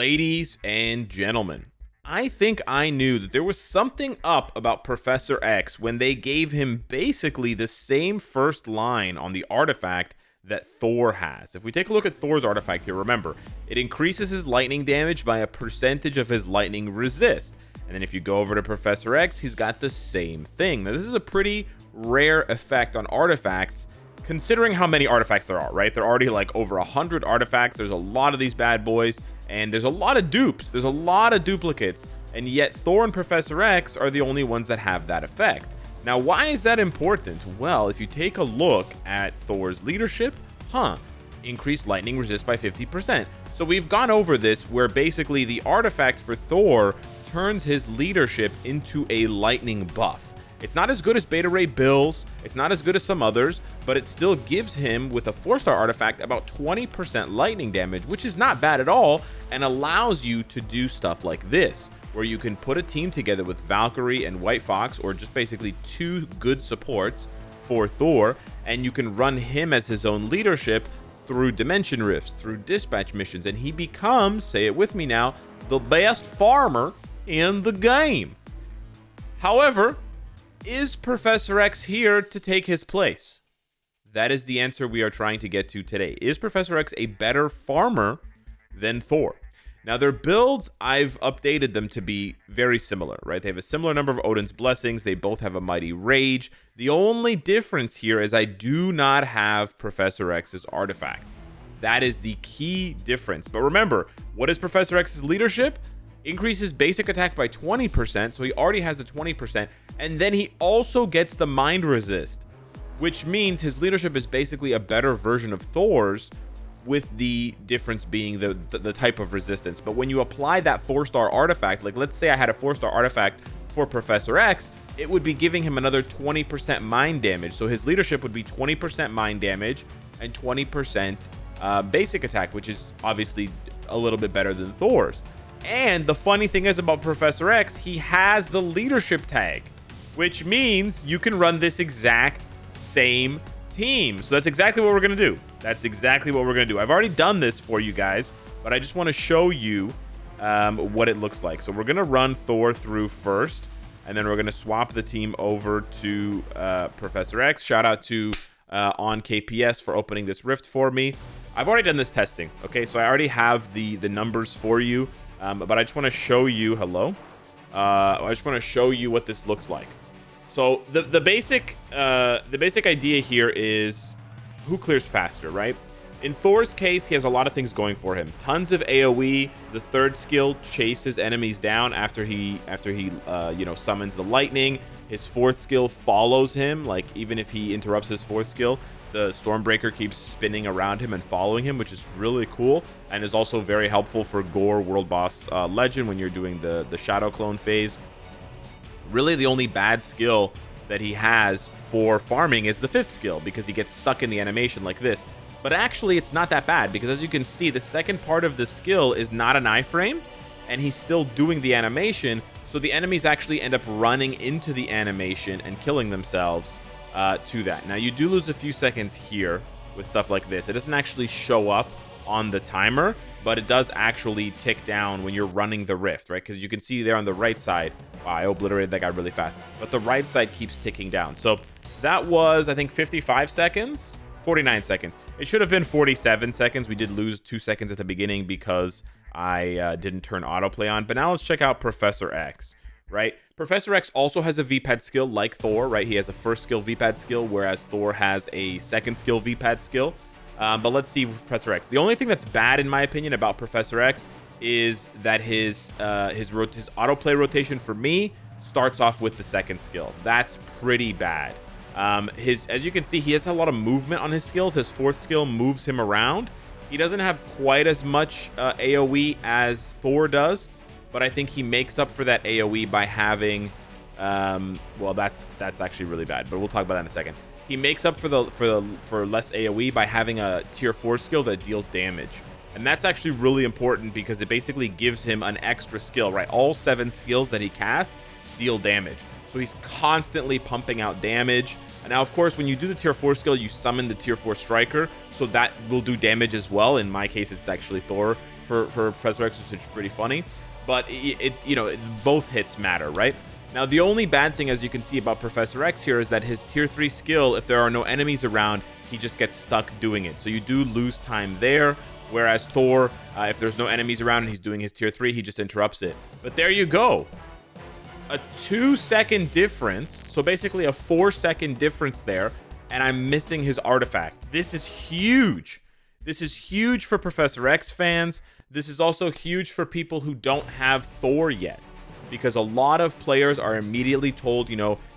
Ladies and gentlemen, I think I knew that there was something up about Professor X when they gave him basically the same first line on the artifact that Thor has. If we take a look at Thor's artifact here, remember, it increases his lightning damage by a percentage of his lightning resist. And then if you go over to Professor X, he's got the same thing. Now, this is a pretty rare effect on artifacts, considering how many artifacts there are, right? There are already like over 100 artifacts. There's a lot of these bad boys, and there's a lot of dupes. There's a lot of duplicates, and yet Thor and Professor X are the only ones that have that effect. Now, why is that important? Well, if you take a look at Thor's leadership, increased lightning resist by 50%. So we've gone over this where basically the artifact for Thor turns his leadership into a lightning buff. It's not as good as Beta Ray Bill's, it's not as good as some others, but it still gives him, with a 4-star artifact, about 20% lightning damage, which is not bad at all, and allows you to do stuff like this, where you can put a team together with Valkyrie and White Fox, or just basically two good supports for Thor, and you can run him as his own leadership through Dimension Rifts, through dispatch missions, and he becomes, say it with me now, the best farmer in the game. However, is Professor X here to take his place? That is the answer we are trying to get to today. Is Professor X a better farmer than Thor? Now, their builds, I've updated them to be very similar, right? They have a similar number of Odin's Blessings. They both have a Mighty Rage. The only difference here is I do not have Professor X's artifact. That is the key difference. But remember, what is Professor X's leadership? Increases basic attack by 20%, so he already has the 20%, and then he also gets the mind resist, which means his leadership is basically a better version of Thor's, with the difference being the type of resistance. But when you apply that 4-star artifact, like let's say I had a 4-star artifact for Professor X, it would be giving him another 20% mind damage, so his leadership would be 20% mind damage and 20% basic attack, which is obviously a little bit better than Thor's. And the funny thing is about Professor X, he has the leadership tag, which means you can run this exact same team. So that's exactly what we're going to do. That's exactly what we're going to do. I've already done this for you guys, but I just want to show you what it looks like. So we're going to run Thor through first, and then we're going to swap the team over to Professor X. Shout out to on KPS for opening this rift for me. I've already done this testing. Okay, so I already have the numbers for you. But I just want to show you, I just want to show you what this looks like. So the basic idea here is who clears faster, right? In Thor's case, he has a lot of things going for him. Tons of AoE. The third skill chases enemies down after he summons the lightning. His fourth skill follows him. Like, even if he interrupts his fourth skill, the Stormbreaker keeps spinning around him and following him, which is really cool, and is also very helpful for Gore World Boss Legend when you're doing the Shadow Clone phase. Really, the only bad skill that he has for farming is the 5th skill, because he gets stuck in the animation like this. But actually, it's not that bad, because as you can see, the second part of the skill is not an iframe, and he's still doing the animation, so the enemies actually end up running into the animation and killing themselves to that. Now, you do lose a few seconds here with stuff like this. It doesn't actually show up on the timer, but it does actually tick down when you're running the rift, right? Because you can see there on the right side, wow, I obliterated that guy really fast, but the right side keeps ticking down. So that was, I think, 55 seconds, 49 seconds. It should have been 47 seconds. We did lose 2 seconds at the beginning because I didn't turn autoplay on. But now let's check out Professor X. Right? Professor X also has a VPAD skill like Thor, right? He has a first skill VPAD skill, whereas Thor has a second skill VPAD skill. But let's see Professor X. The only thing that's bad, in my opinion, about Professor X is that his autoplay rotation for me starts off with the second skill. That's pretty bad. As you can see, he has a lot of movement on his skills. His 4th skill moves him around. He doesn't have quite as much AoE as Thor does, but I think he makes up for that AoE by having, well, that's actually really bad, but we'll talk about that in a second. He makes up for less AoE by having a tier 4 skill that deals damage. And that's actually really important because it basically gives him an extra skill, right? All 7 skills that he casts deal damage. So he's constantly pumping out damage. And now, of course, when you do the tier 4 skill, you summon the tier 4 striker, so that will do damage as well. In my case, it's actually Thor for Professor X, which is pretty funny. But both hits matter, right? Now, the only bad thing, as you can see, about Professor X here is that his tier 3 skill, if there are no enemies around, he just gets stuck doing it. So you do lose time there. Whereas Thor, if there's no enemies around and he's doing his tier 3, he just interrupts it. But there you go. A 2-second difference. So basically a 4-second difference there. And I'm missing his artifact. This is huge. This is huge for Professor X fans. This is also huge for people who don't have Thor yet. Because a lot of players are immediately told,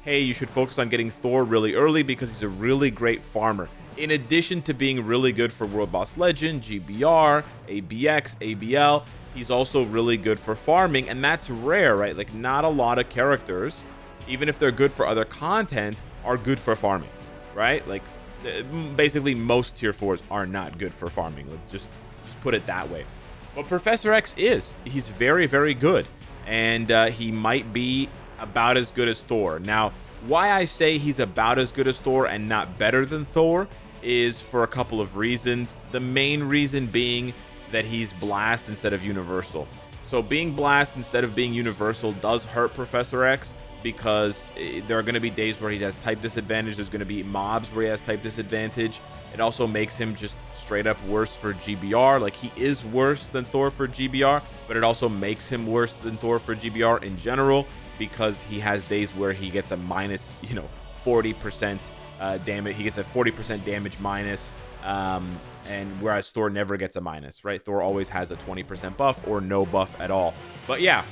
hey, you should focus on getting Thor really early because he's a really great farmer. In addition to being really good for World Boss Legend, GBR, ABX, ABL, he's also really good for farming, and that's rare, right? Like, not a lot of characters, even if they're good for other content, are good for farming, right? Like, basically most tier 4s are not good for farming. Let's just put it that way. But Professor X is. He's very, very good. And he might be about as good as Thor. Now, why I say he's about as good as Thor and not better than Thor is for a couple of reasons. The main reason being that he's Blast instead of Universal. So being Blast instead of being Universal does hurt Professor X, because there are going to be days where he has type disadvantage. There's going to be mobs where he has type disadvantage. It also makes him just straight up worse for GBR. Like, he is worse than Thor for GBR, but it also makes him worse than Thor for GBR in general, because he has days where he gets a minus, 40% damage. He gets a 40% damage minus, and whereas Thor never gets a minus, right? Thor always has a 20% buff or no buff at all. But yeah,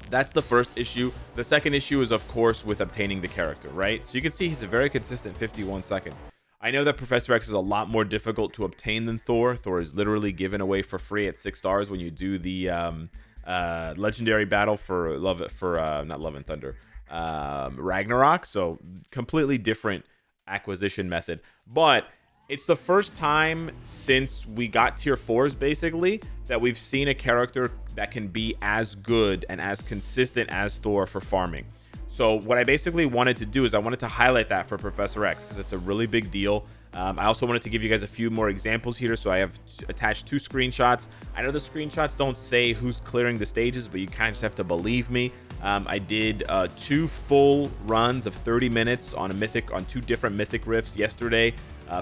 that's the first issue. The second issue is, of course, with obtaining the character, right? So you can see he's a very consistent 51 seconds. I know that Professor X is a lot more difficult to obtain than Thor. Thor is literally given away for free at 6 stars when you do the legendary battle for not Love and Thunder, Ragnarok. So completely different acquisition method. But it's the first time since we got tier 4s, basically, that we've seen a character that can be as good and as consistent as Thor for farming. So what I basically wanted to do is I wanted to highlight that for Professor X, because it's a really big deal. I also wanted to give you guys a few more examples here, so I have attached 2 screenshots. I know the screenshots don't say who's clearing the stages, but you kind of just have to believe me. I did 2 full runs of 30 minutes on 2 different mythic rifts yesterday.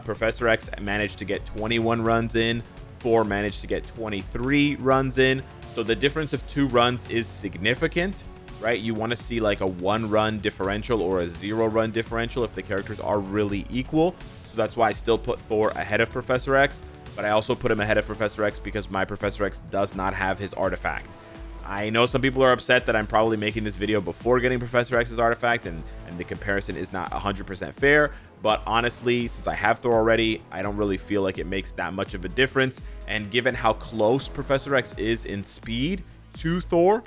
Professor X managed to get 21 runs in. Thor managed to get 23 runs in. So the difference of 2 runs is significant, right? You want to see like a 1-run differential or a 0-run differential if the characters are really equal. So that's why I still put Thor ahead of Professor X, but I also put him ahead of Professor X because my Professor X does not have his artifact. I know some people are upset that I'm probably making this video before getting Professor X's artifact, and the comparison is not 100% fair, but honestly, since I have Thor already, I don't really feel like it makes that much of a difference. And given how close Professor X is in speed to Thor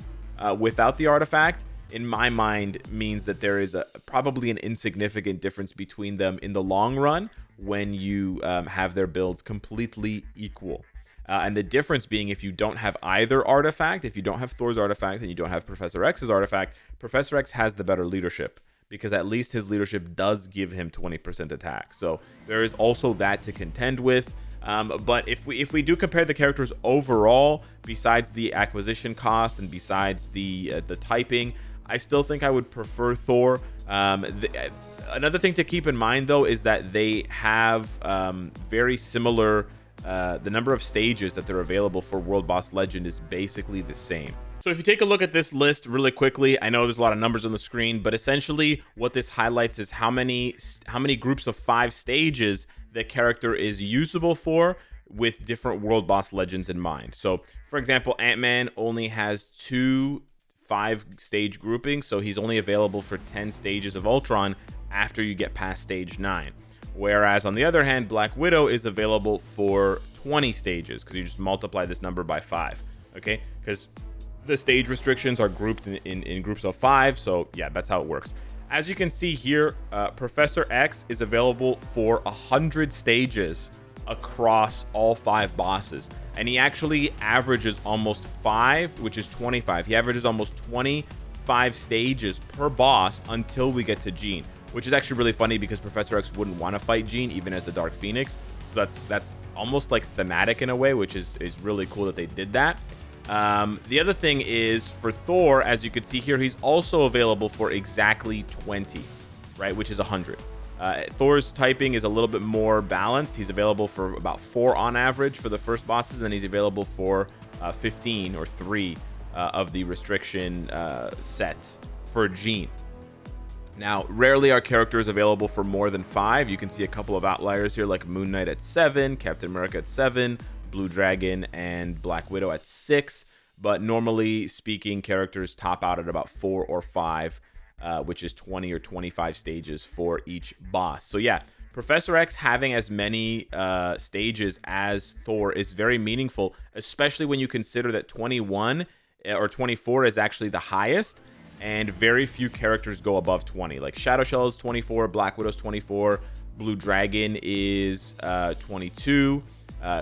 without the artifact, in my mind means that there is probably an insignificant difference between them in the long run when you have their builds completely equal. And the difference being, if you don't have either artifact, if you don't have Thor's artifact and you don't have Professor X's artifact, Professor X has the better leadership, because at least his leadership does give him 20% attack. So there is also that to contend with. But if we do compare the characters overall, besides the acquisition cost and besides the typing, I still think I would prefer Thor. Another thing to keep in mind, though, is that they have very similar. The number of stages that they're available for World Boss Legend is basically the same. So if you take a look at this list really quickly, I know there's a lot of numbers on the screen, but essentially what this highlights is how many groups of 5 stages the character is usable for, with different World Boss Legends in mind. So for example, Ant-Man only has 2 5-stage groupings, so he's only available for 10 stages of Ultron after you get past stage 9. Whereas on the other hand, Black Widow is available for 20 stages, because you just multiply this number by 5, okay? Because the stage restrictions are grouped in groups of 5, so yeah, that's how it works. As you can see here, Professor X is available for 100 stages across all 5 bosses, and he actually averages almost 5, which is 25. He averages almost 25 stages per boss until we get to Jean, which is actually really funny because Professor X wouldn't want to fight Jean even as the Dark Phoenix. So that's almost like thematic in a way, which is really cool that they did that. The other thing is for Thor, as you can see here, he's also available for exactly 20, right? Which is 100. Thor's typing is a little bit more balanced. He's available for about 4 on average for the first bosses, and then he's available for 15 or 3 of the restriction sets for Jean. Now, rarely are characters available for more than 5. You can see a couple of outliers here, like Moon Knight at 7, Captain America at 7, Blue Dragon and Black Widow at 6. But normally speaking, characters top out at about 4 or 5, which is 20 or 25 stages for each boss. So yeah, Professor X having as many stages as Thor is very meaningful, especially when you consider that 21 or 24 is actually the highest. And very few characters go above 20. Like Shadow Shell is 24, Black Widow's 24, Blue Dragon is 22,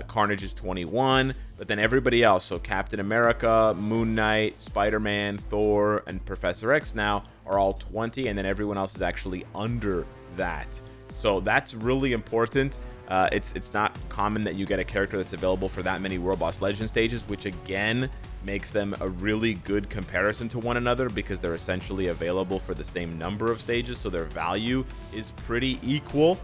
Carnage is 21, but then everybody else, so Captain America, Moon Knight, Spider-Man, Thor, and Professor X now are all 20, and then everyone else is actually under that. So that's really important. It's not common that you get a character that's available for that many World Boss Legend stages, which again makes them a really good comparison to one another because they're essentially available for the same number of stages, so their value is pretty equal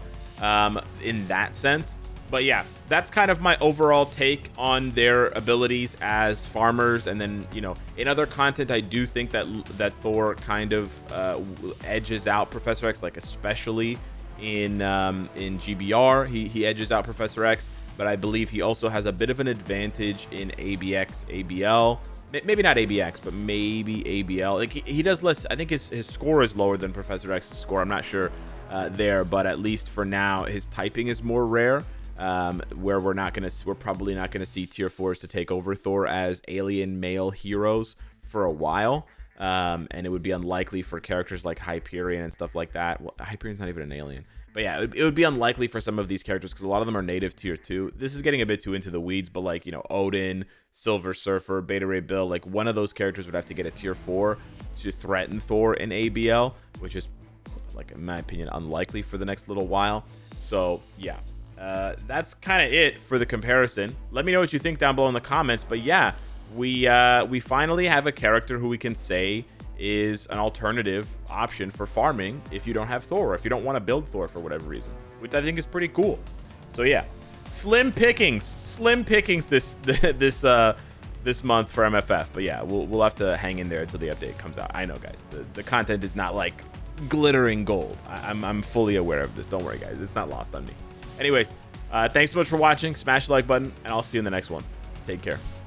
in that sense. But yeah, that's kind of my overall take on their abilities as farmers. And then, you know, in other content, I do think that Thor kind of edges out Professor X, like especially in GBR, he edges out Professor X, but I believe he also has a bit of an advantage in ABX, ABL. Maybe not ABX, but maybe ABL. Like he does less. I think his score is lower than Professor X's score. I'm not sure there, but at least for now, his typing is more rare. Where we're probably not gonna see tier 4s to take over Thor as alien male heroes for a while. And it would be unlikely for characters like Hyperion and stuff like that. Well, Hyperion's not even an alien. But yeah, it would be unlikely for some of these characters because a lot of them are native tier 2. This is getting a bit too into the weeds, but like, you know, Odin, Silver Surfer, Beta Ray Bill, like one of those characters would have to get a tier 4 to threaten Thor in ABL, which is, like, in my opinion, unlikely for the next little while. So yeah, that's kind of it for the comparison. Let me know what you think down below in the comments. But yeah, we finally have a character who we can say is an alternative option for farming if you don't have Thor, if you don't want to build Thor for whatever reason, which I think is pretty cool. So yeah, slim pickings this month for MFF. But yeah, we'll have to hang in there until the update comes out. I know, guys, the content is not like glittering gold. I'm fully aware of this. Don't worry, guys, it's not lost on me. Anyways, thanks so much for watching. Smash the like button, and I'll see you in the next one. Take care.